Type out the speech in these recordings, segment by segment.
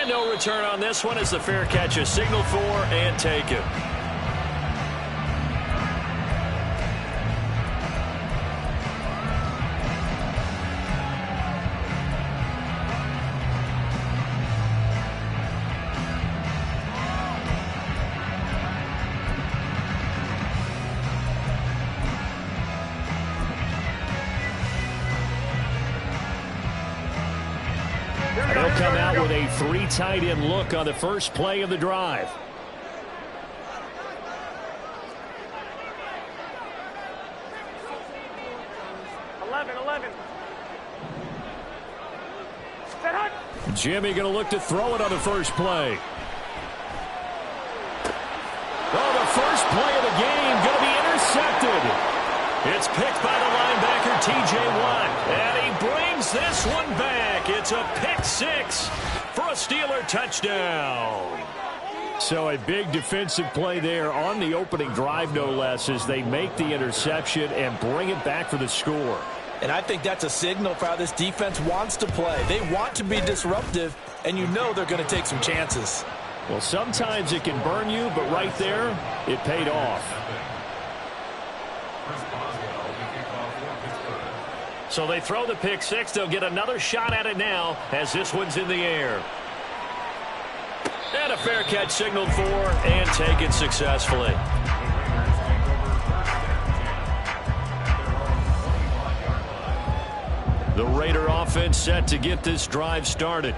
no return on this one as the fair catch is signaled for and taken. They'll come out with a 3 tight end look on the first play of the drive. Jimmy going to look to throw it on the first play. Oh, the first play of the game going to be intercepted. It's picked by the linebacker, T.J. Watt. And he brings this one back. It's a pick 6 for a Steeler touchdown. So a big defensive play there on the opening drive, no less, as they make the interception and bring it back for the score. And I think that's a signal for how this defense wants to play. They want to be disruptive, and you know they're going to take some chances. Well, sometimes it can burn you, but right there, it paid off. So they throw the pick 6. They'll get another shot at it now as this one's in the air. And a fair catch signaled for and taken successfully. The Raider offense set to get this drive started.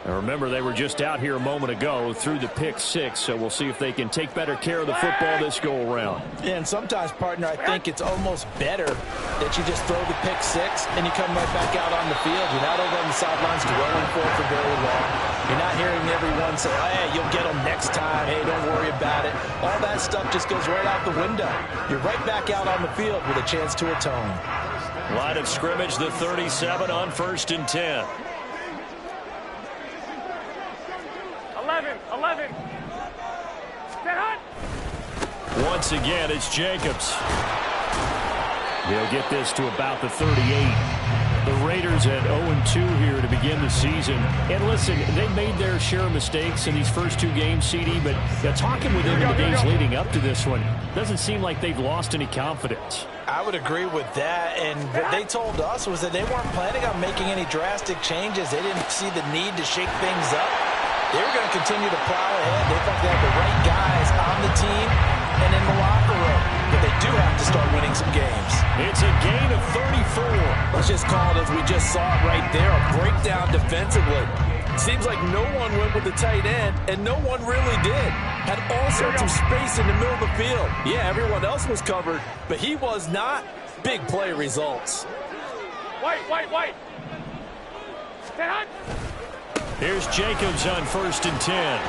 And remember, they were just out here a moment ago through the pick 6, so we'll see if they can take better care of the football this go-around. Yeah, and sometimes, partner, I think it's almost better that you just throw the pick 6 and you come right back out on the field. You're not over on the sidelines dwelling for it for very long. You're not hearing everyone say, hey, you'll get them next time. Hey, don't worry about it. All that stuff just goes right out the window. You're right back out on the field with a chance to atone. Line of scrimmage, the 37 on 1st and 10. 11. Once again, it's Jacobs. He'll get this to about the 38. The Raiders at 0-2 here to begin the season. And listen, they made their share of mistakes in these first 2 games, CD, but talking with them in the days leading up to this one, doesn't seem like they've lost any confidence. I would agree with that, and what they told us was that they weren't planning on making any drastic changes. They didn't see the need to shake things up. They were going to continue to plow ahead. They thought they had the right guys on the team and in the locker room. But they do have to start winning some games. It's a gain of 34. Let's just call it as we just saw it right there, a breakdown defensively. Seems like no one went with the tight end, and no one really did. Had all sorts of space in the middle of the field. Yeah, everyone else was covered, but he was not. Big play results. White. Here's Jacobs on 1st and 10.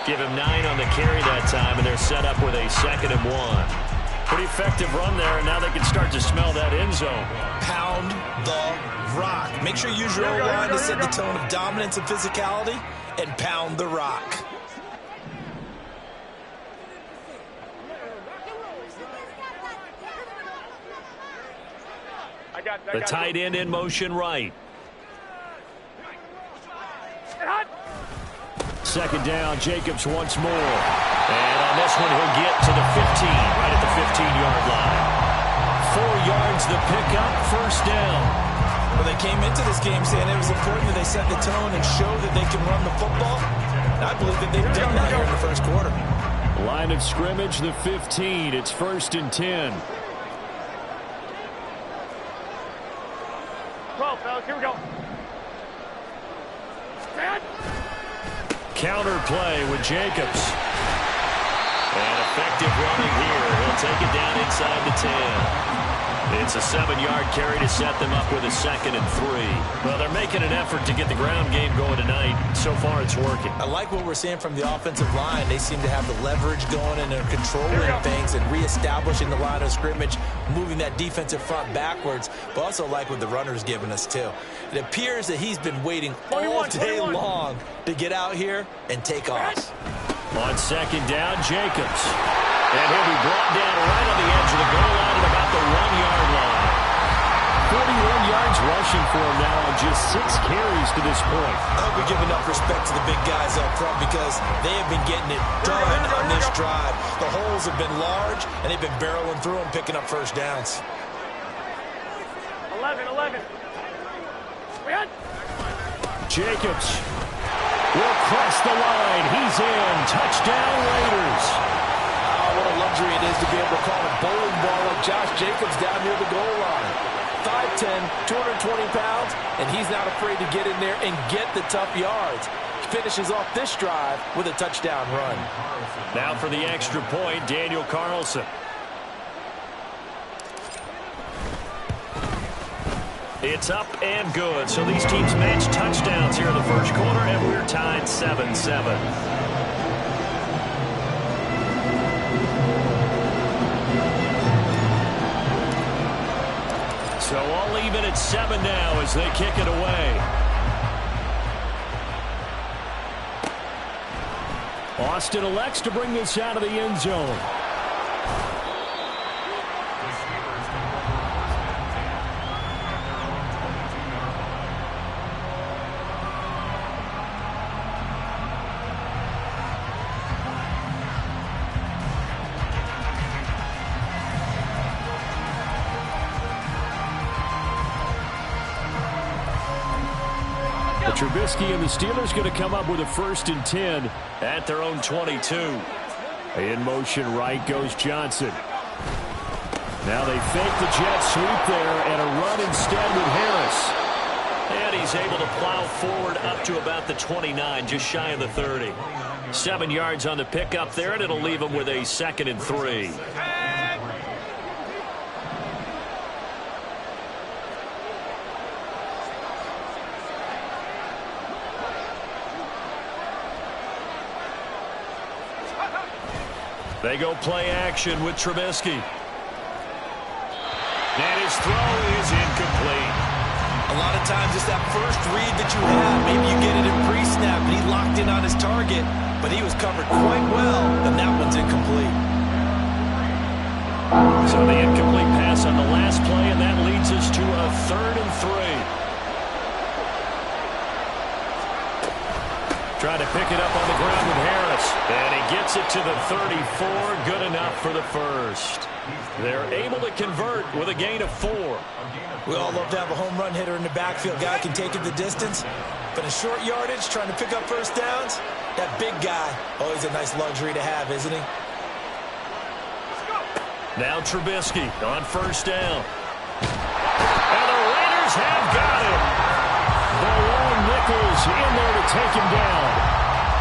Give him 9 on the carry that time, and they're set up with a 2nd and 1. Pretty effective run there, and now they can start to smell that end zone. Pound the rock. Make sure you use your O-line to set the tone of dominance and physicality, and pound the rock. The tight end in motion right. 2nd down, Jacobs once more. And on this one, he'll get to the 15, right at the 15-yard line. 4 yards the pickup, 1st down. Well, they came into this game saying it was important that they set the tone and show that they can run the football. I believe that they've done that here in the first quarter. Line of scrimmage, the 15. It's 1st and 10. 12, fellas, here we go. Counter play with Jacobs. And effective running here. He'll take it down inside the 10. It's a 7-yard carry to set them up with a 2nd and 3. Well, they're making an effort to get the ground game going tonight. So far, it's working. I like what we're seeing from the offensive line. They seem to have the leverage going and they're controlling things and reestablishing the line of scrimmage, moving that defensive front backwards, but also like what the runner's giving us, too. It appears that he's been waiting all day long to get out here and take off. On 2nd down, Jacobs. And he'll be brought down right on the edge of the goal line at about the 1-yard line. 41 yards rushing for him now on just 6 carries to this point. I hope we give enough respect to the big guys up front because they have been getting it done on this drive. The holes have been large, and they've been barreling through them, picking up first downs. 11. Jacobs will cross the line. He's in. Touchdown, Raiders. What a luxury it is to be able to call a bowling ball like Josh Jacobs down near the goal line. 5'10", 220 pounds, and he's not afraid to get in there and get the tough yards. Finishes off this drive with a touchdown run. Now for the extra point, Daniel Carlson. It's up and good. So these teams match touchdowns here in the first quarter, and we're tied 7-7. So all even at 7 now as they kick it away. Austin elects to bring this out of the end zone. Trubisky and the Steelers going to come up with a 1st and 10 at their own 22. In motion right goes Johnson. Now they fake the jet sweep there and a run instead with Harris. And he's able to plow forward up to about the 29, just shy of the 30. 7 yards on the pickup there, and it'll leave him with a 2nd and 3. They go play action with Trubisky. And his throw is incomplete. A lot of times it's that first read that you have. Maybe you get it in pre-snap, and he locked in on his target, but he was covered quite well, and that one's incomplete. So the incomplete pass on the last play, and that leads us to a 3rd and 3. Trying to pick it up on the ground with Harris. And he gets it to the 34. Good enough for the first. They're able to convert with a gain of 4. We all love to have a home run hitter in the backfield. Guy can take it the distance. But in short yardage, trying to pick up first downs, that big guy, always a nice luxury to have, isn't he? Now Trubisky on 1st down. And the Raiders have got him. The long Nichols in there to take him down.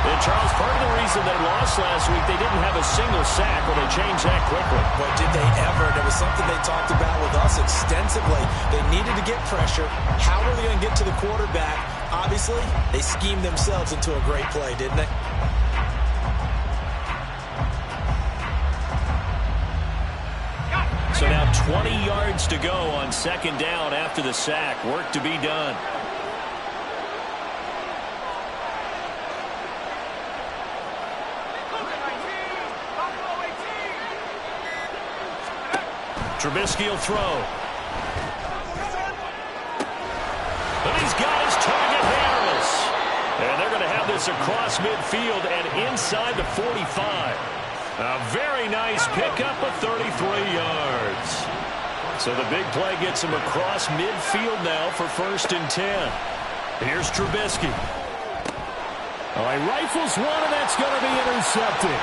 And Charles, part of the reason they lost last week, they didn't have a single sack. Well, they changed that quickly. But did they ever? There was something they talked about with us extensively. They needed to get pressure. How were they going to get to the quarterback? Obviously, they schemed themselves into a great play, didn't they? So now 20 yards to go on 2nd down after the sack. Work to be done. Trubisky will throw. And he's got his target, Harris. And they're going to have this across midfield and inside the 45. A very nice pickup of 33 yards. So the big play gets him across midfield now for 1st and 10. Here's Trubisky. Oh, he rifles one, and that's going to be intercepted.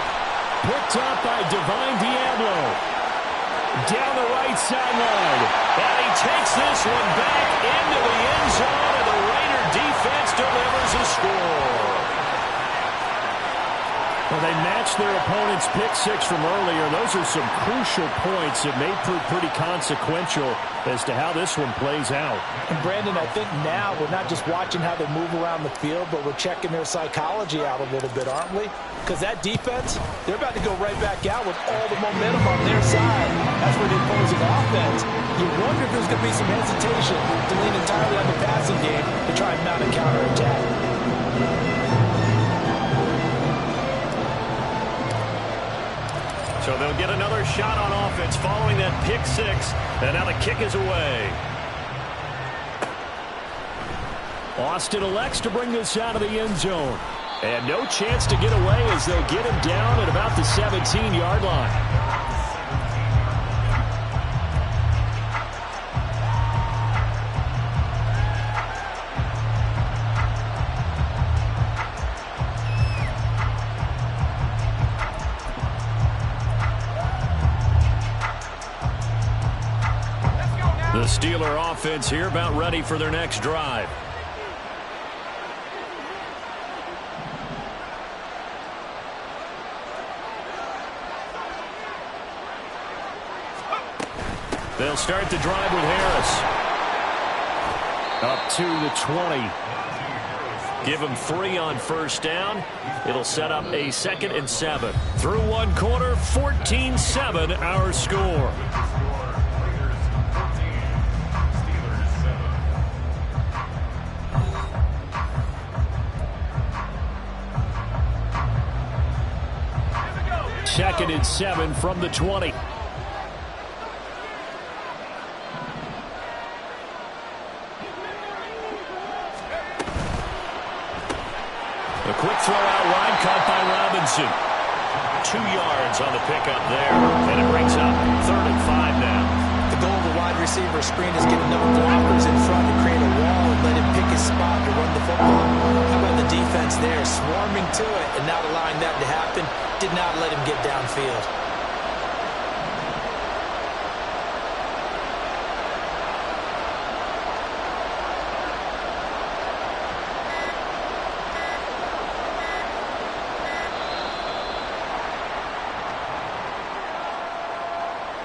Picked up by Divine Diablo. Down the right sideline. And he takes this one back into the end zone, and the Raider defense delivers a score. Well, they matched their opponent's pick 6 from earlier. Those are some crucial points that may prove pretty consequential as to how this one plays out. And Brandon, I think now we're not just watching how they move around the field, but we're checking their psychology out a little bit, aren't we? Because that defense, they're about to go right back out with all the momentum on their side. That's where the opposing offense. You wonder if there's going to be some hesitation to lean entirely on the passing game to try and mount a counterattack. So they'll get another shot on offense following that pick 6. And now the kick is away. Austin elects to bring this out of the end zone. And no chance to get away as they'll get him down at about the 17-yard line. The Steeler offense here about ready for their next drive. They'll start the drive with Harris. Up to the 20. Give him 3 on first down. It'll set up a 2nd and 7. Through one quarter, 14-7 our score. Second and 7 from the 20. A quick throw out wide, caught by Robinson. 2 yards on the pickup there, and it brings up 3rd and 5 now. The goal of the wide receiver screen is get enough blockers in front to create a wall and let him pick his spot to run the football. How about the defense there, swarming to it and not allowing that to happen? Did not let him get downfield.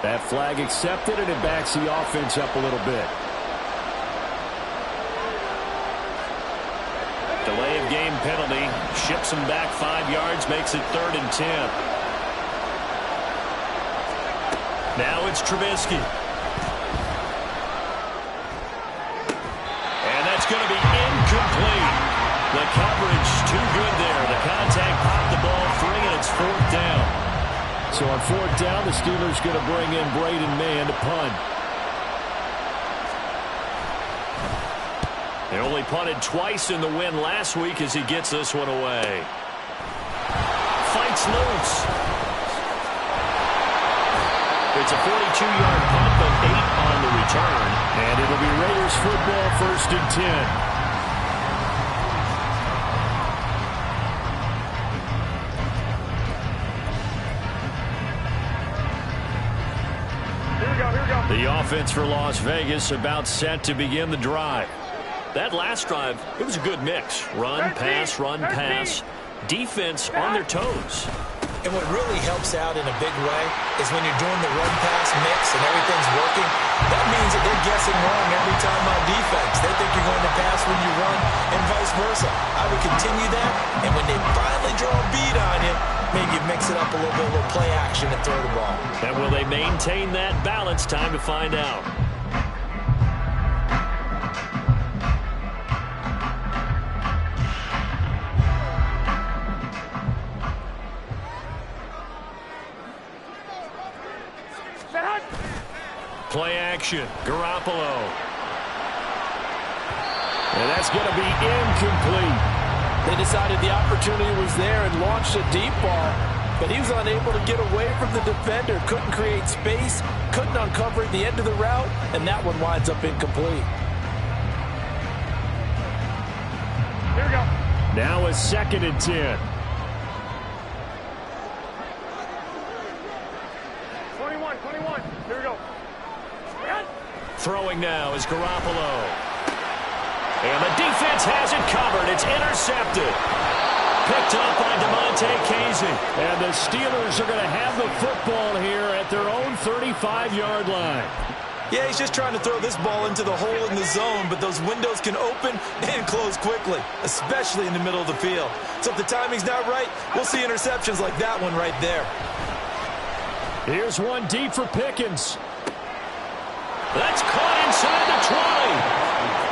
That flag accepted, and it backs the offense up a little bit. Delay of game penalty. Ships him back 5 yards, makes it 3rd and 10. Now it's Trubisky. And that's going to be incomplete. The coverage too good there. The contact popped the ball free, and it's 4th down. So on 4th down, the Steelers going to bring in Braden Mann to punt. They only punted twice in the win last week as he gets this one away. Fights loose. It's a 42-yard punt, but 8 on the return. And it'll be Raiders football, 1st and 10. The offense for Las Vegas about set to begin the drive. That last drive, it was a good mix. Run, pass, run, pass. Defense on their toes. And what really helps out in a big way is when you're doing the run-pass mix and everything's working, that means that they're guessing wrong every time on defense. They think you're going to pass when you run and vice versa. I would continue that, and when they finally draw a beat on you, maybe you mix it up a little bit with play action and throw the ball. And will they maintain that balance? Time to find out. Play action, Garoppolo. And that's going to be incomplete. They decided the opportunity was there and launched a deep ball, but he was unable to get away from the defender, couldn't create space, couldn't uncover the end of the route, and that one winds up incomplete. Here we go. Now a 2nd and 10. 21. Here we go. Throwing now is Garoppolo. And the defense has it covered. It's intercepted. Picked up by Damontae Kazee. And the Steelers are going to have the football here at their own 35-yard line. Yeah, he's just trying to throw this ball into the hole in the zone, but those windows can open and close quickly, especially in the middle of the field. So if the timing's not right, we'll see interceptions like that one right there. Here's one deep for Pickens. That's caught inside the 20.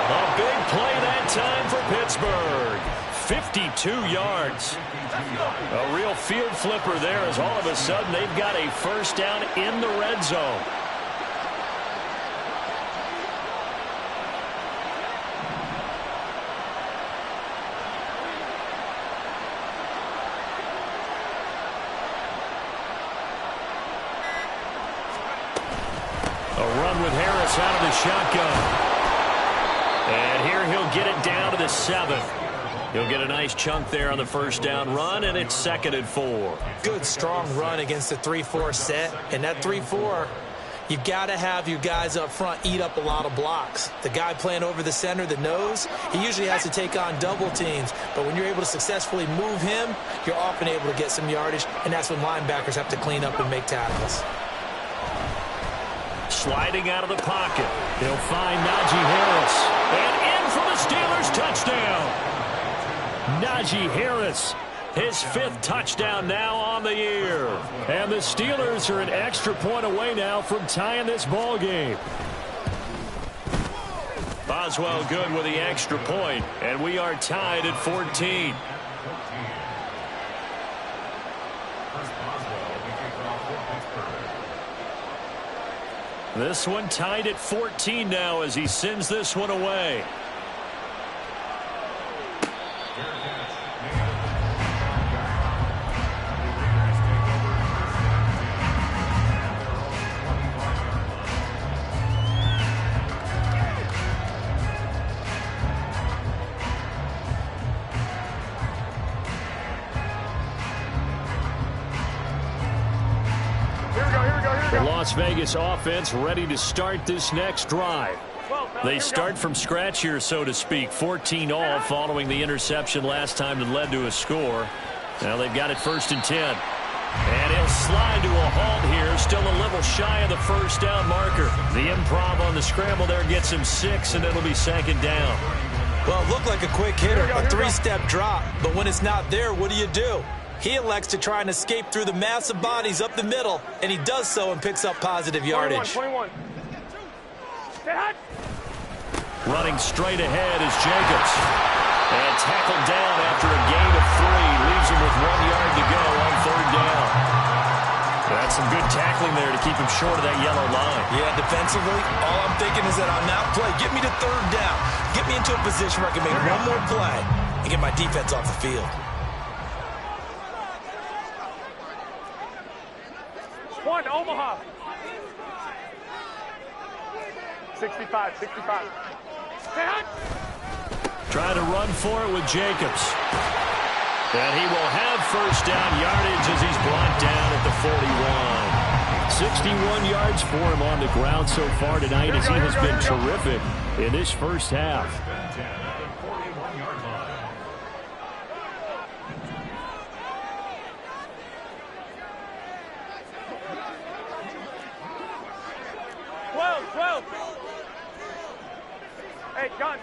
A big play that time for Pittsburgh. 52 yards. A real field flipper there as all of a sudden they've got a first down in the red zone. run with Harris out of the shotgun. And here he'll get it down to the 7. He'll get a nice chunk there on the first down run, and it's 2nd and 4. Good, strong run against the 3-4 set. And that 3-4, you've got to have your guys up front eat up a lot of blocks. The guy playing over the center, the nose, he usually has to take on double teams. But when you're able to successfully move him, you're often able to get some yardage, and that's when linebackers have to clean up and make tackles. Sliding out of the pocket. He'll find Najee Harris. And in for the Steelers touchdown. Najee Harris, his 5th touchdown now on the year. And the Steelers are an extra point away now from tying this ball game. Boswell good with the extra point, and we are tied at 14. This one tied at 14 now as he sends this one away. Las Vegas offense ready to start this next drive. They start from scratch here, so to speak. 14 all following the interception last time that led to a score. Now they've got it 1st and 10. And he'll slide to a halt here, still a little shy of the first down marker. The improv on the scramble there gets him 6, and it'll be 2nd down. Well, it looked like a quick hitter, a 3-step drop. But when it's not there, what do? He elects to try and escape through the massive bodies up the middle, and he does so and picks up positive yardage. 21. Running straight ahead is Jacobs. And tackled down after a gain of 3. Leaves him with 1 yard to go on 3rd down. That's some good tackling there to keep him short of that yellow line. Yeah, defensively, all I'm thinking is that on that play, get me to 3rd down. Get me into a position where I can make one more play and get my defense off the field. One, Omaha. 65. Trying to run for it with Jacobs. And he will have first down yardage as he's brought down at the 41. 61 yards for him on the ground so far tonight as he has been terrific in this first half. Hey, John.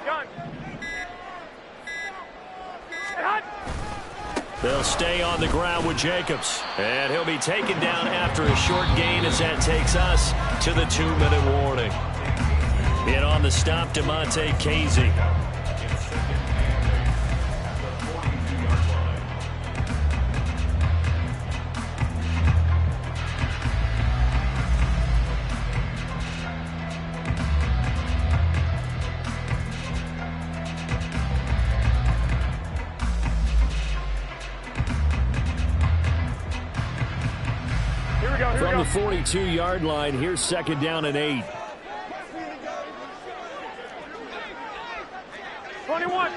They'll stay on the ground with Jacobs. And he'll be taken down after a short gain as that takes us to the 2-minute warning. In on the stop, Damontae Kazee. From the 42-yard line, here's 2nd down and 8. 21.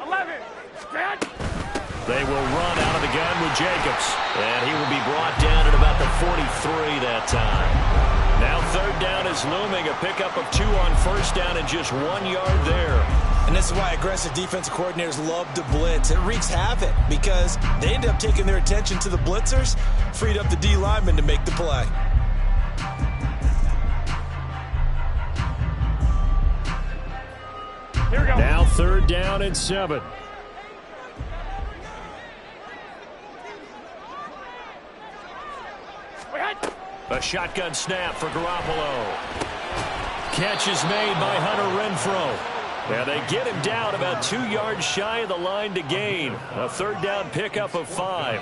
11. They will run out of the gun with Jacobs. And he will be brought down at about the 43 that time. Now 3rd down is looming. A pickup of 2 on 1st down and just 1 yard there. And this is why aggressive defensive coordinators love to blitz. It wreaks havoc because they end up taking their attention to the blitzers, freed up the D lineman to make the play. Here we go. Now 3rd down and 7. A shotgun snap for Garoppolo. Catch is made by Hunter Renfrow. Now they get him down about 2 yards shy of the line to gain. A 3rd down pickup of 5.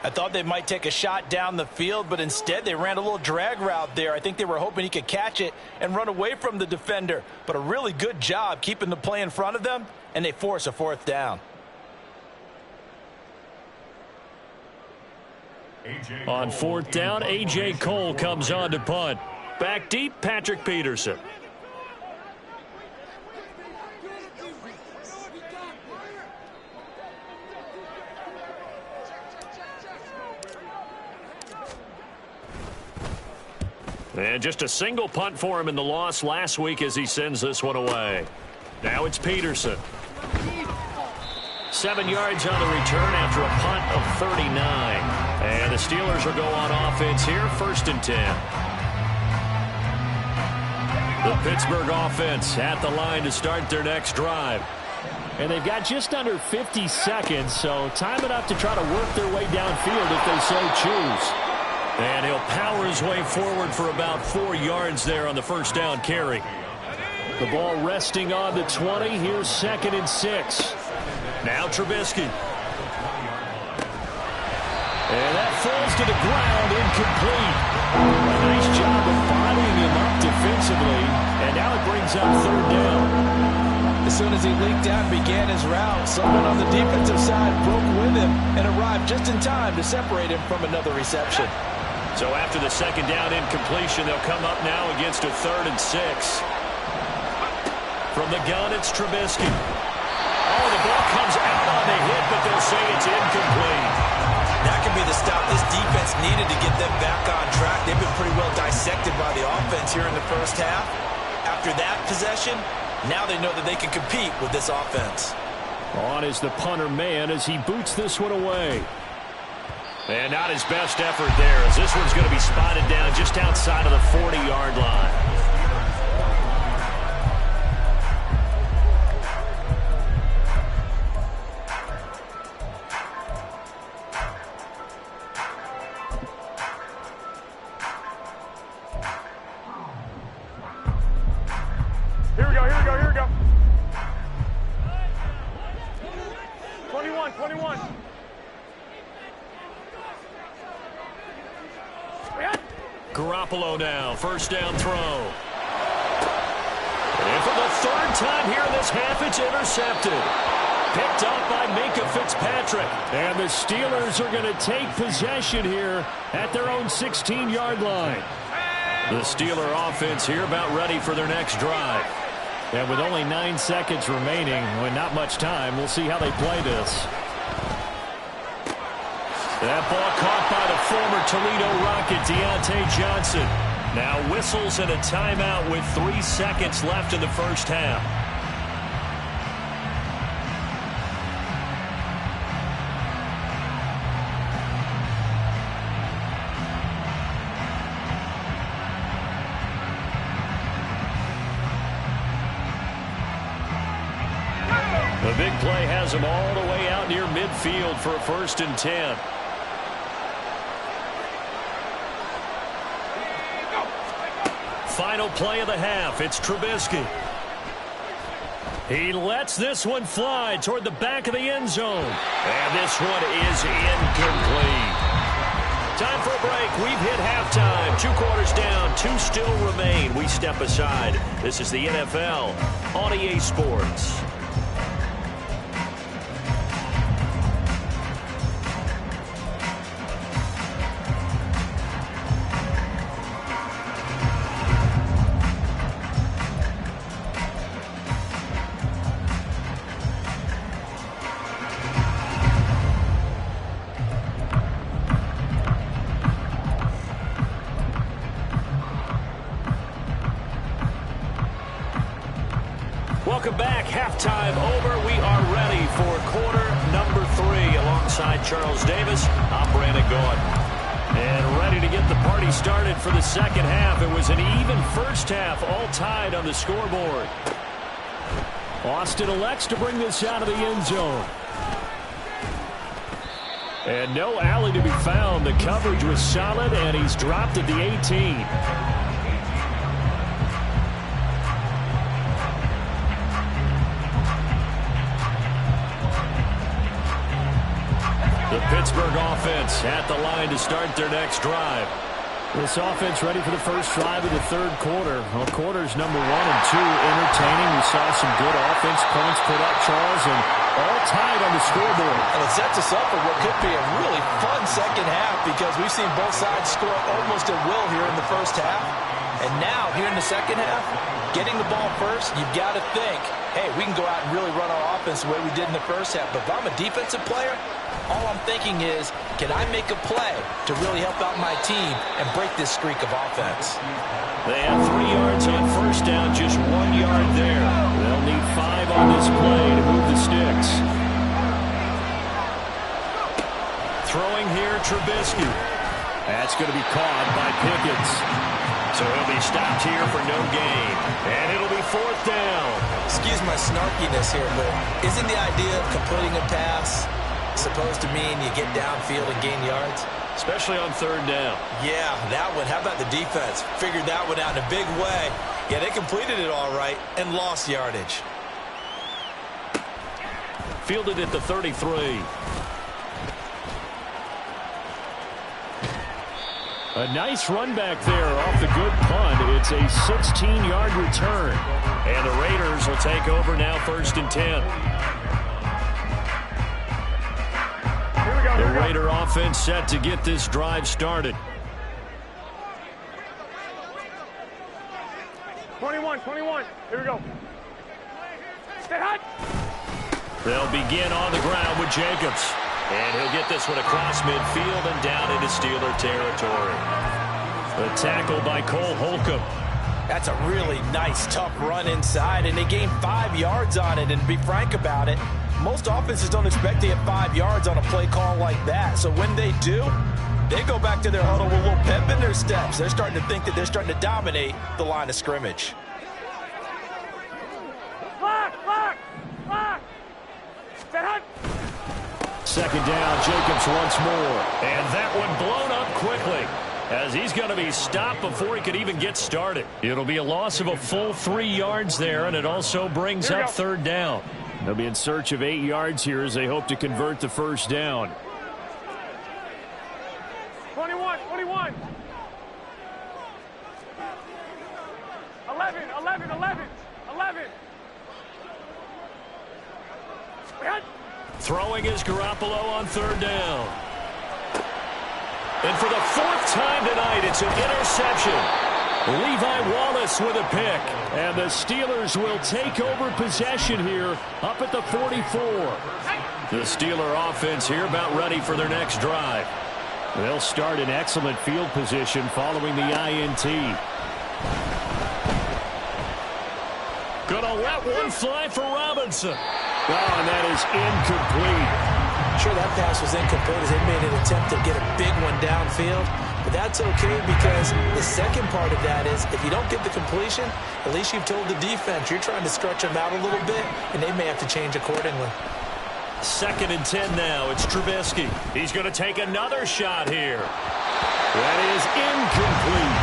I thought they might take a shot down the field, but instead they ran a little drag route there. I think they were hoping he could catch it and run away from the defender. But a really good job keeping the play in front of them, and they force a 4th down. On 4th down, A.J. Cole comes on to punt. Back deep, Patrick Peterson. And just a single punt for him in the loss last week as he sends this one away. Now it's Peterson. 7 yards on the return after a punt of 39. And the Steelers will go on offense here, 1st and 10. The Pittsburgh offense at the line to start their next drive. And they've got just under 50 seconds, so time enough to try to work their way downfield if they so choose. And he'll power his way forward for about 4 yards there on the 1st down carry. The ball resting on the 20. Here's 2nd and 6. Now Trubisky. And that falls to the ground, incomplete. A nice job of bodying him up defensively. And now it brings up 3rd down. As soon as he leaked out and began his route, someone on the defensive side broke with him and arrived just in time to separate him from another reception. So after the 2nd down incompletion, they'll come up now against a 3rd and 6. From the gun, it's Trubisky. Oh, the ball comes out on the hit, but they'll say it's incomplete. That could be the stop this defense needed to get them back on track. They've been pretty well dissected by the offense here in the 1st half. After that possession, now they know that they can compete with this offense. On is the punter man as he boots this one away. And not his best effort there, as this one's going to be spotted down just outside of the 40-yard line. Here we go, here we go, here we go. 21, 21. Garoppolo now, 1st down throw. And for the 3rd time here in this half, it's intercepted. Picked up by Minkah Fitzpatrick. And the Steelers are going to take possession here at their own 16-yard line. The Steeler offense here about ready for their next drive. And with only 9 seconds remaining, with not much time, we'll see how they play this. That ball caught by the former Toledo Rocket, Deontay Johnson. Now whistles and a timeout with 3 seconds left in the 1st half. The big play has him all the way out near midfield for a 1st and 10. Final play of the half. It's Trubisky. He lets this one fly toward the back of the end zone. And this one is incomplete. Time for a break. We've hit halftime. 2 quarters down. 2 still remain. We step aside. This is the NFL on EA Sports. Welcome back. Halftime over. We are ready for quarter number 3. Alongside Charles Davis, I'm Brandon Gaudin. And ready to get the party started for the 2nd half. It was an even 1st half, all tied on the scoreboard. Austin elects to bring this out of the end zone. And no alley to be found. The coverage was solid, and he's dropped at the 18. The Pittsburgh offense at the line to start their next drive. This offense ready for the first drive of the third quarter. Well, quarters number 1 and 2 entertaining. We saw some good offense points put up, Charles, and all tied on the scoreboard. And it sets us up for what could be a really fun second half because we've seen both sides score almost at will here in the first half. And now, here in the second half, getting the ball first, you've got to think, hey, we can go out and really run our offense the way we did in the first half. But if I'm a defensive player, all I'm thinking is, can I make a play to really help out my team and break this streak of offense? They have 3 yards on first down, just 1 yard there. They'll need 5 on this play to move the sticks. Throwing here, Trubisky. That's going to be caught by Pickens. So he'll be stopped here for no gain. And it'll be 4th down. Excuse my snarkiness here, but isn't the idea of completing a pass supposed to mean you get downfield and gain yards? Especially on 3rd down. Yeah, that one. How about the defense? Figured that one out in a big way. Yeah, they completed it all right and lost yardage. Fielded at the 33. A nice run back there off the good punt. It's a 16-yard return. And the Raiders will take over now, 1st and 10. The Raider offense set to get this drive started. 21. Here we go. Stay hot. They'll begin on the ground with Jacobs. And he'll get this one across midfield and down into Steeler territory. The tackle by Cole Holcomb. That's a really nice, tough run inside, and they gained 5 yards on it. And to be frank about it, most offenses don't expect to get 5 yards on a play call like that. So when they do, they go back to their huddle with a little pep in their steps. They're starting to think that they're starting to dominate the line of scrimmage. Lock. Stay hot. 2nd down, Jacobs once more. And that one blown up quickly, as he's going to be stopped before he could even get started. It'll be a loss of a full 3 yards there, and it also brings up 3rd down. They'll be in search of 8 yards here as they hope to convert the first down. 21. 11. We had. Throwing is Garoppolo on 3rd down. And for the 4th time tonight, it's an interception. Levi Wallace with a pick. And the Steelers will take over possession here up at the 44. The Steeler offense here about ready for their next drive. They'll start in excellent field position following the INT. Gonna let one fly for Robinson. Oh, and that is incomplete. Sure, that pass was incomplete as they made an attempt to get a big one downfield. But that's okay because the second part of that is if you don't get the completion, at least you've told the defense you're trying to stretch them out a little bit, and they may have to change accordingly. 2nd and 10 now. It's Trubisky. He's going to take another shot here. That is incomplete.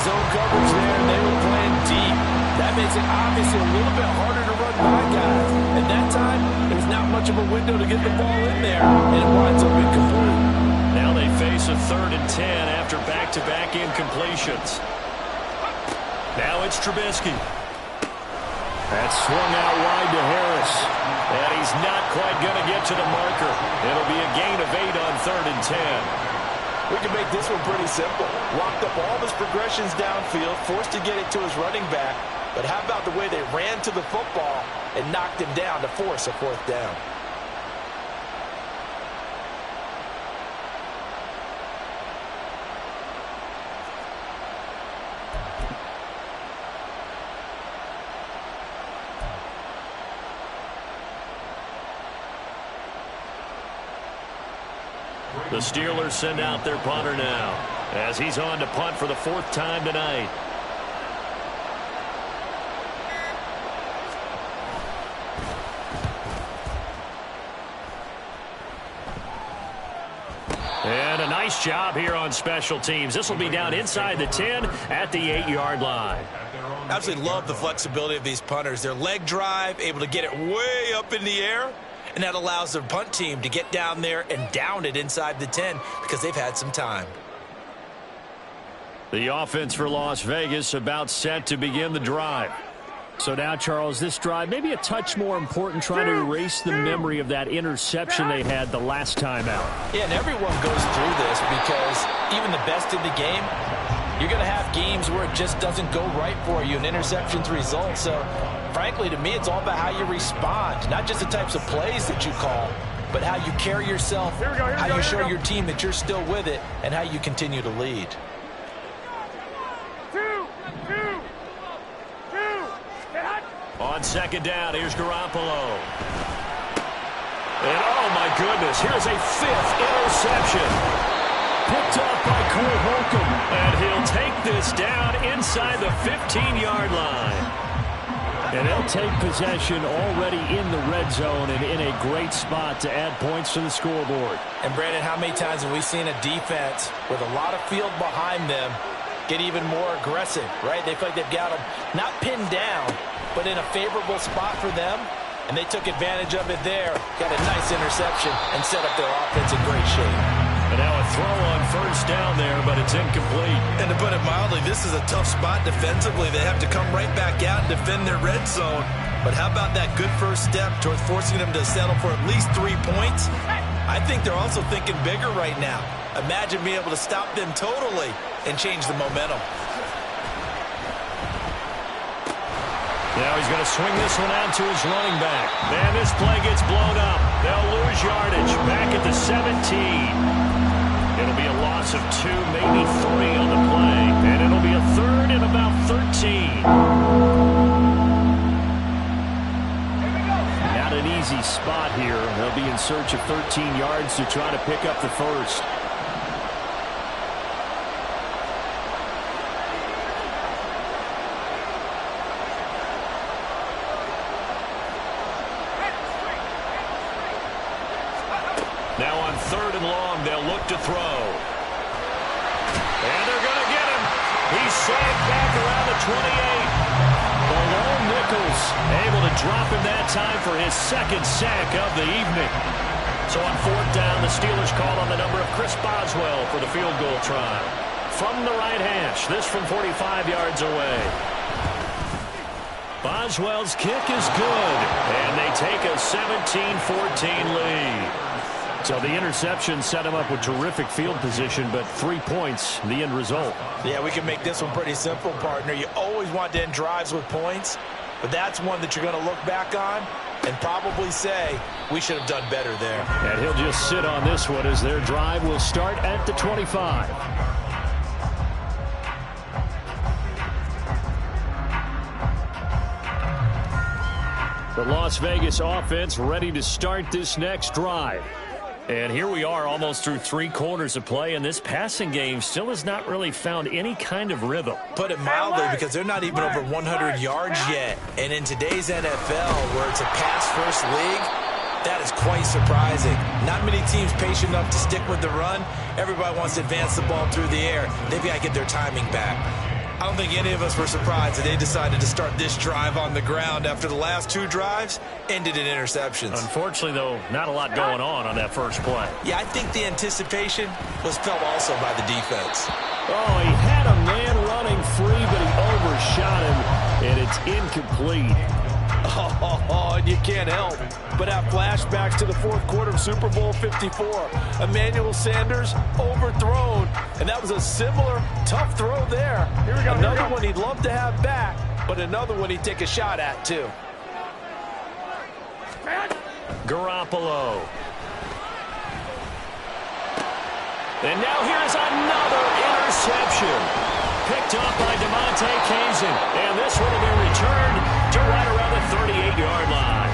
Zone coverage there, and they were playing deep. That makes it obviously a little bit harder to run by guys. And that time, there's not much of a window to get the ball in there, and it winds up incomplete. Now they face a 3rd and 10 after back-to-back incompletions. Now it's Trubisky. That's swung out wide to Harris. And he's not quite going to get to the marker. It'll be a gain of 8 on 3rd and 10. We can make this one pretty simple. Locked up all his progressions downfield, forced to get it to his running back. But how about the way they ran to the football and knocked him down to force a 4th down? The Steelers send out their punter now as he's on to punt for the 4th time tonight. And a nice job here on special teams. This will be down inside the 10 at the 8-yard line. Absolutely love the flexibility of these punters. Their leg drive, able to get it way up in the air, and that allows the punt team to get down there and down it inside the 10 because they've had some time. The offense for Las Vegas about set to begin the drive. So now, Charles, this drive maybe a touch more important, trying to erase the memory of that interception they had the last time out. Yeah, and everyone goes through this because even the best in the game, you're going to have games where it just doesn't go right for you and interceptions result. So, frankly, to me, it's all about how you respond, not just the types of plays that you call, but how you carry yourself, how you show your team that you're still with it, and how you continue to lead. On second down, here's Garoppolo. And, oh, my goodness, here's a 5th interception. Picked up by Cole Holcomb. And he'll take this down inside the 15-yard line. And they'll take possession already in the red zone and in a great spot to add points to the scoreboard. And, Brandon, how many times have we seen a defense with a lot of field behind them get even more aggressive, right? They feel like they've got them not pinned down, but in a favorable spot for them, and they took advantage of it there, got a nice interception, and set up their offense in great shape. And now a throw on first down there, but it's incomplete. And to put it mildly, this is a tough spot defensively. They have to come right back out and defend their red zone. But how about that good first step towards forcing them to settle for at least 3 points? I think they're also thinking bigger right now. Imagine being able to stop them totally and change the momentum. Now he's going to swing this one out to his running back. Man, this play gets blown up. They'll lose yardage back at the 17. It'll be a loss of 2, maybe 3 on the play. And it'll be a 3rd and about 13. Not an easy spot here. They'll be in search of 13 yards to try to pick up the first. Now on 3rd and long, they'll look to throw. And they're going to get him. He's sacked back around the 28. Below Nichols, able to drop him that time for his 2nd sack of the evening. So on 4th down, the Steelers call on the number of Chris Boswell for the field goal try. From the right hash, this from 45 yards away. Boswell's kick is good, and they take a 17-14 lead. So the interception set him up with terrific field position, but 3 points, the end result. Yeah, we can make this one pretty simple, partner. You always want to end drives with points, but that's one that you're going to look back on and probably say, we should have done better there. And he'll just sit on this one as their drive will start at the 25. The Las Vegas offense ready to start this next drive. And here we are almost through 3 quarters of play, and this passing game still has not really found any kind of rhythm. Put it mildly, because they're not even over 100 yards yet. And in today's NFL, where it's a pass-first league, that is quite surprising. Not many teams patient enough to stick with the run. Everybody wants to advance the ball through the air. They've got to get their timing back. I don't think any of us were surprised that they decided to start this drive on the ground after the last 2 drives ended in interceptions. Unfortunately, though, not a lot going on that first play. Yeah, I think the anticipation was felt also by the defense. Oh, he had a man running free, but he overshot him, and it's incomplete. Oh, and you can't help but have flashbacks to the 4th quarter of Super Bowl 54. Emmanuel Sanders overthrown, and that was a similar tough throw there. Here we go. Another one he'd love to have back, but another one he'd take a shot at, too. Garoppolo. And now here's another interception. Picked up by DeMonte Kazin. And this one will be returned to right around the 38-yard line.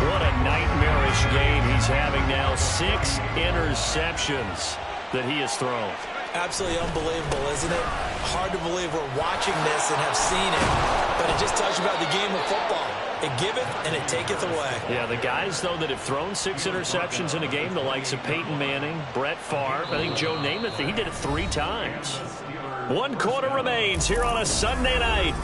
What a nightmarish game he's having now. 6 interceptions that he has thrown. Absolutely unbelievable, isn't it? Hard to believe we're watching this and have seen it, but it just tells you about the game of football. It giveth and it taketh away. Yeah, the guys, though, that have thrown 6 interceptions in a game, the likes of Peyton Manning, Brett Favre, I think Joe Namath, he did it 3 times. 1 quarter remains here on a Sunday night.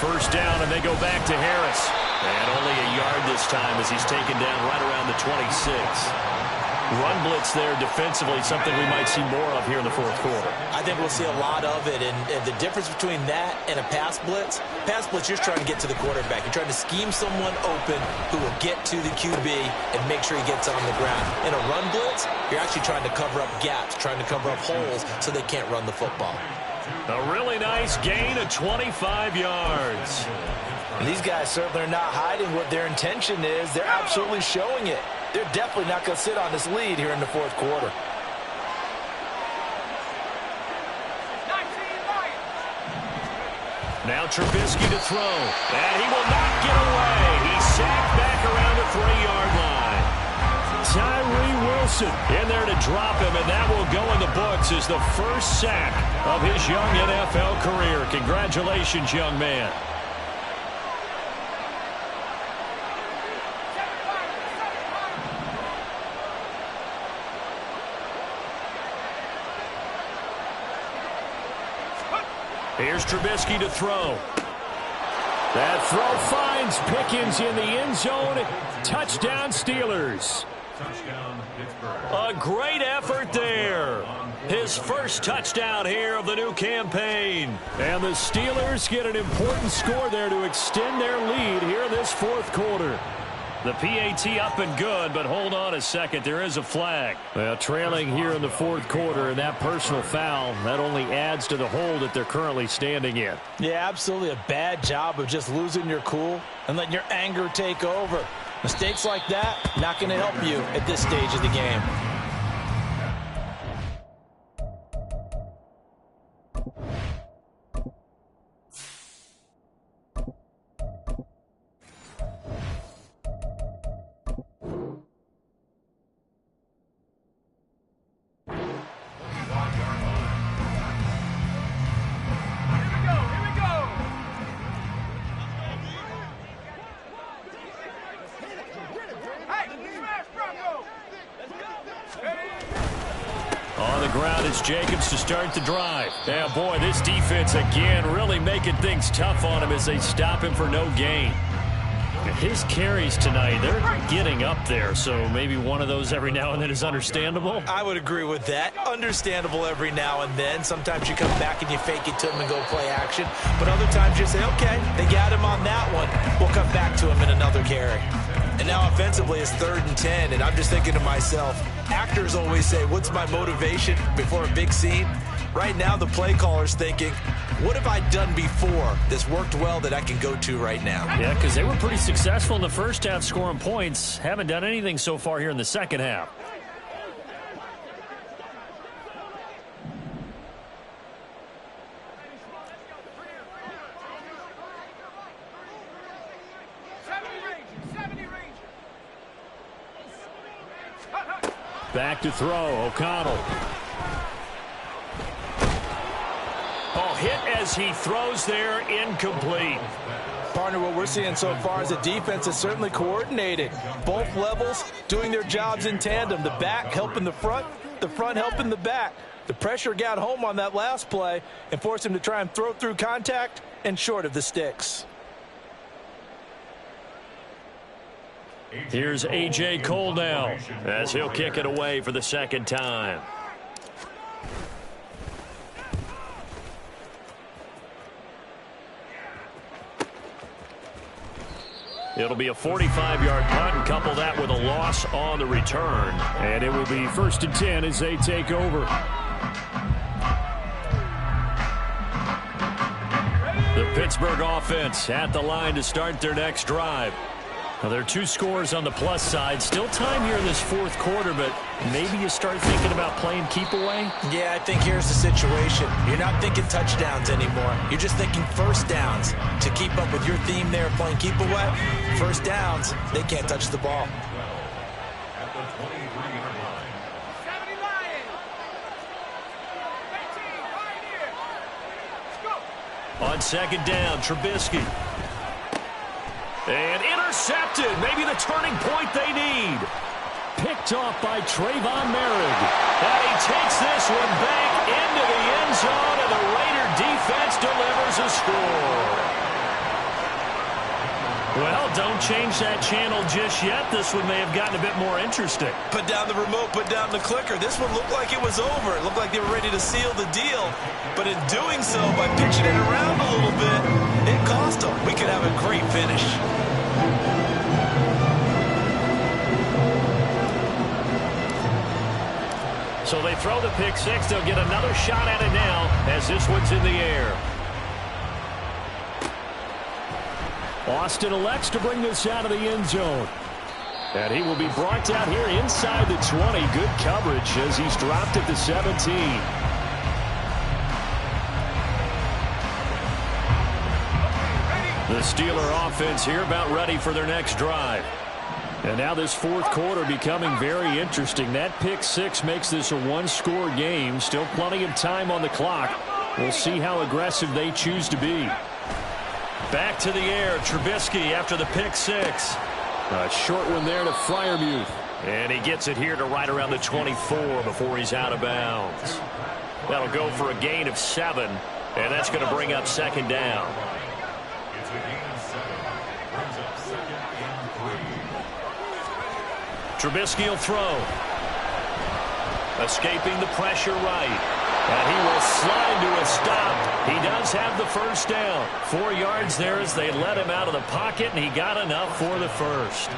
first down, and they go back to Harris. And only a yard this time as he's taken down right around the 26. Run blitz there defensively, something we might see more of here in the fourth quarter. I think we'll see a lot of it, and the difference between that and a pass blitz, you're just trying to get to the quarterback. You're trying to scheme someone open who will get to the QB and make sure he gets on the ground. In a run blitz, you're actually trying to cover up gaps, trying to cover up holes so they can't run the football. A really nice gain of 25 yards. And these guys certainly are not hiding what their intention is. They're absolutely showing it. They're definitely not going to sit on this lead here in the fourth quarter. Now Trubisky to throw, and he will not get away. He's sacked back around the 3-yard line. Tyree Wilson in there to drop him, and that will go in the books as the first sack of his young NFL career. Congratulations, young man. Here's Trubisky to throw. That throw finds Pickens in the end zone. Touchdown, Steelers. A great effort there. His first touchdown here of the new campaign. And the Steelers get an important score there to extend their lead here in this fourth quarter. The PAT up and good, but hold on a second. There is a flag. Well, trailing here in the fourth quarter, and that personal foul, that only adds to the hole that they're currently standing in. Yeah, absolutely a bad job of just losing your cool and letting your anger take over. Mistakes like that, not going to help you at this stage of the game. On the ground, it's Jacobs to start the drive. Yeah, boy, this defense again really making things tough on him as they stop him for no gain. His carries tonight, they're getting up there, so maybe one of those every now and then is understandable. I would agree with that. Understandable every now and then. Sometimes you come back and you fake it to him and go play action. But other times you say, okay, they got him on that one. We'll come back to him in another carry. And now offensively it's 3rd and 10, and I'm just thinking to myself, actors always say, what's my motivation before a big scene? Right now the play caller's thinking, what have I done before that's worked well that I can go to right now? Yeah, because they were pretty successful in the first half scoring points. Haven't done anything so far here in the second half. Back to throw, O'Connell. Oh, hit as he throws there, incomplete. Partner, what we're seeing so far is the defense is certainly coordinated. Both levels doing their jobs in tandem. The back helping the front helping the back. The pressure got home on that last play and forced him to try and throw through contact and short of the sticks. Here's A.J. Cole now as he'll kick it away for the second time. It'll be a 45-yard punt and couple that with a loss on the return. And it will be 1st and 10 as they take over. The Pittsburgh offense at the line to start their next drive. Now, there are 2 scores on the plus side. Still time here in this fourth quarter, but maybe you start thinking about playing keep away? Yeah, I think here's the situation. You're not thinking touchdowns anymore. You're just thinking first downs. To keep up with your theme there, playing keep away, first downs, they can't touch the ball. On second down, Trubisky. And intercepted. Maybe the turning point they need. Picked off by Trayvon Merrick. And he takes this one back into the end zone, and the Raider defense delivers a score. changed that channel just yet, this one may have gotten a bit more interesting. Put down the remote, put down the clicker. This one looked like it was over. It looked like they were ready to seal the deal. But in doing so, by pitching it around a little bit, it cost them. We could have a great finish. So they throw the pick six. They'll get another shot at it now as this one's in the air. Austin elects to bring this out of the end zone. And he will be brought down here inside the 20. Good coverage as he's dropped at the 17. The Steeler offense here about ready for their next drive. And now this fourth quarter becoming very interesting. That pick six makes this a one-score game. Still plenty of time on the clock. We'll see how aggressive they choose to be. Back to the air, Trubisky after the pick six. A short one there to Freiermuth. And he gets it here to right around the 24 before he's out of bounds. That'll go for a gain of 7. And that's going to bring up second down. Trubisky will throw. Escaping the pressure right. And he will slide to a stop. He does have the first down. 4 yards there as they let him out of the pocket, and he got enough for the first.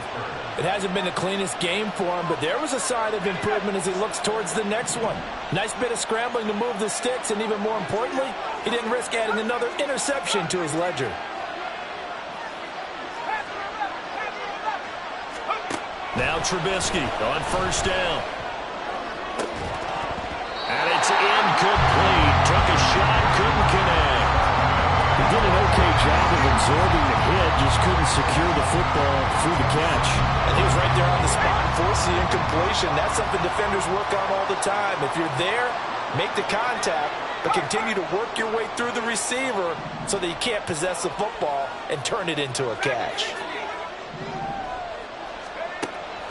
It hasn't been the cleanest game for him, but there was a sign of improvement as he looks towards the next one. Nice bit of scrambling to move the sticks, and even more importantly, he didn't risk adding another interception to his ledger. Now Trubisky on first down. And it's incomplete. Took a shot, couldn't connect. He did an okay job of absorbing the hit, just couldn't secure the football through the catch. And he was right there on the spot and forced the incompletion. That's something defenders work on all the time. If you're there, make the contact, but continue to work your way through the receiver so that you can't possess the football and turn it into a catch.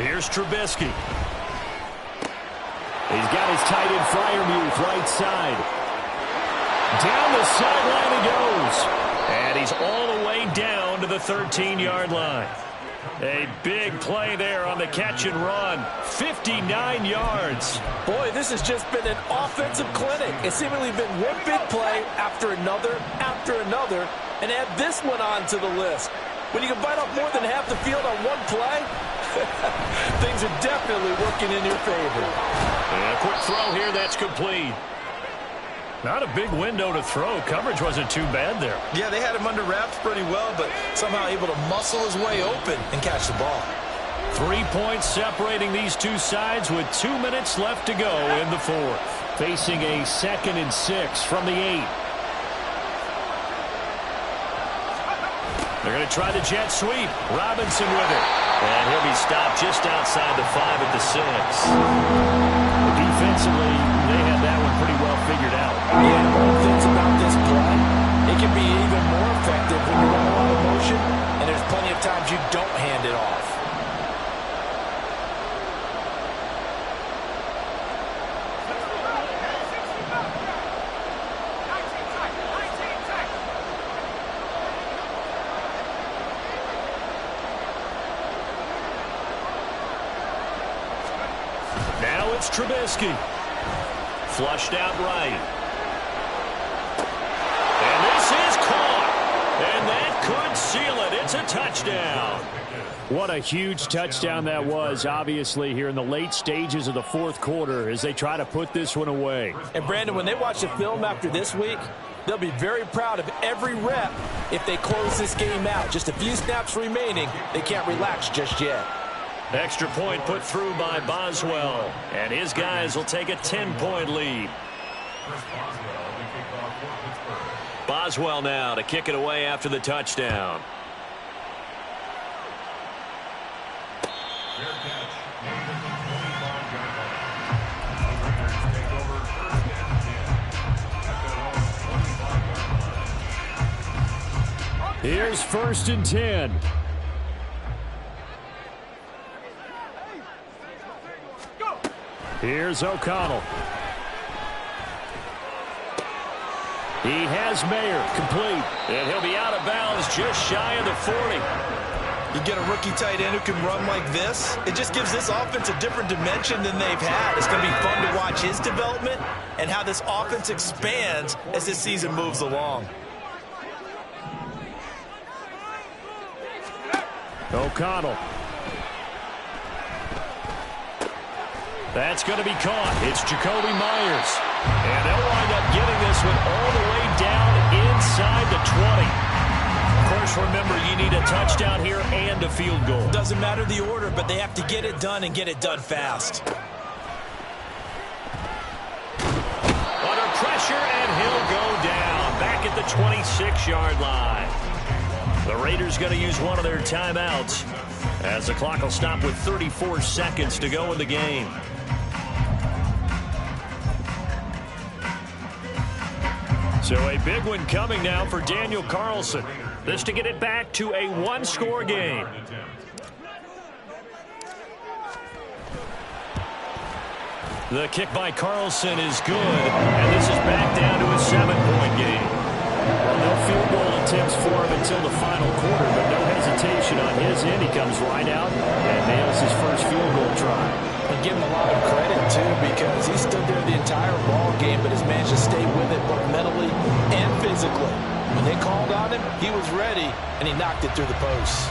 Here's Trubisky. He's got his tight end Freiermuth right side. Down the sideline he goes. And he's all the way down to the 13-yard line. A big play there on the catch and run. 59 yards. Boy, this has just been an offensive clinic. It's seemingly been one big play after another, and add this one on to the list. When you can bite off more than half the field on one play, things are definitely working in your favor. And a quick throw here, that's complete. Not a big window to throw. Coverage wasn't too bad there. Yeah, they had him under wraps pretty well, but somehow able to muscle his way open and catch the ball. 3 points separating these two sides with 2 minutes left to go in the fourth. Facing a 2nd and 6 from the 8. They're going to try the jet sweep. Robinson with it. And he'll be stopped just outside the 5 at the 6. Defensively, they had that one pretty well figured out. Yeah, one thing about this play, it can be even more effective when you're on a lot of motion, and there's plenty of times you don't hand it off. Now it's Trubisky. Flushed out right. And this is caught. And that could seal it. It's a touchdown. What a huge touchdown that was, obviously, here in the late stages of the fourth quarter as they try to put this one away. And, Brandon, when they watch the film after this week, they'll be very proud of every rep if they close this game out. Just a few snaps remaining. They can't relax just yet. Extra point put through by Boswell. And his guys will take a 10-point lead. Boswell now to kick it away after the touchdown. Here's 1st and 10. Here's O'Connell. He has Mayer complete. And he'll be out of bounds just shy of the 40. You get a rookie tight end who can run like this, it just gives this offense a different dimension than they've had. It's going to be fun to watch his development and how this offense expands as this season moves along. O'Connell. That's going to be caught. It's Jakobi Meyers. And they'll wind up getting this one all the way down inside the 20. Of course, remember, you need a touchdown here and a field goal. Doesn't matter the order, but they have to get it done and get it done fast. Under pressure, and he'll go down back at the 26-yard line. The Raiders going to use one of their timeouts as the clock will stop with 34 seconds to go in the game. So a big one coming now for Daniel Carlson. This to get it back to a one-score game. The kick by Carlson is good, and this is back down to a 7-point game. Well, no field goal attempts for him until the final quarter, but no hesitation on his end. He comes right out and nails his first field goal try. And give him a lot of credit, too, because he stood there the entire ball game, but has managed to stay with it both mentally and physically. When they called on him, he was ready, and he knocked it through the posts.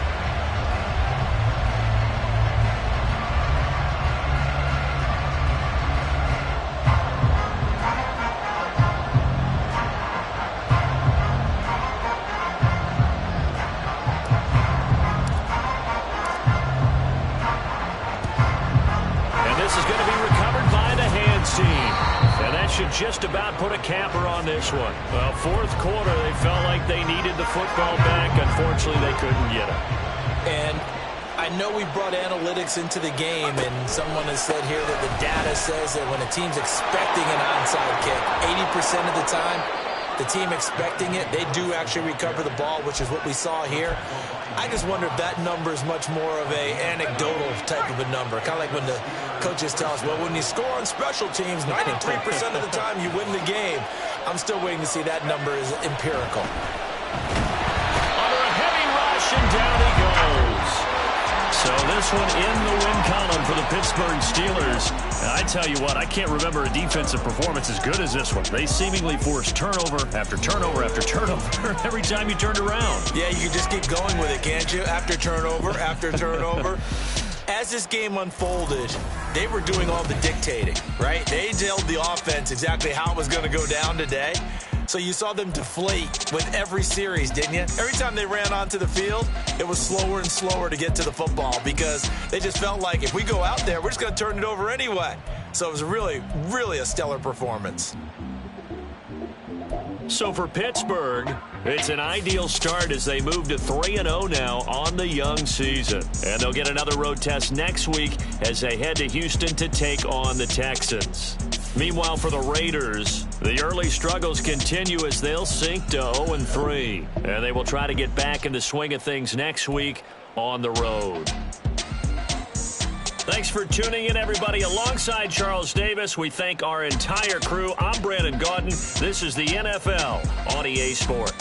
Just about put a capper on this one. Well, fourth quarter, they felt like they needed the football back. Unfortunately, they couldn't get it. And I know we brought analytics into the game, and someone has said here that the data says that when a team's expecting an onside kick, 80% of the time, the team expecting it, they do actually recover the ball, which is what we saw here. I just wonder if that number is much more of a anecdotal type of a number. Kind of like when the coaches tell us, well, when you score on special teams, 93% of the time you win the game. I'm still waiting to see that number is empirical. Under a heavy rush, and down he goes. So this one in the win column for the Pittsburgh Steelers. And I tell you what, I can't remember a defensive performance as good as this one. They seemingly forced turnover after turnover after turnover every time you turned around. Yeah, you can just keep going with it, can't you? After turnover, after turnover. As this game unfolded, they were doing all the dictating, right? They told the offense exactly how it was going to go down today. So you saw them deflate with every series, didn't you? Every time they ran onto the field, it was slower and slower to get to the football because they just felt like if we go out there, we're just going to turn it over anyway. So it was really, really a stellar performance. So for Pittsburgh, it's an ideal start as they move to 3-0 now on the young season. And they'll get another road test next week as they head to Houston to take on the Texans. Meanwhile, for the Raiders, the early struggles continue as they'll sink to 0-3. And they will try to get back in the swing of things next week on the road. Thanks for tuning in, everybody. Alongside Charles Davis, we thank our entire crew. I'm Brandon Gaudin. This is the NFL on EA Sports.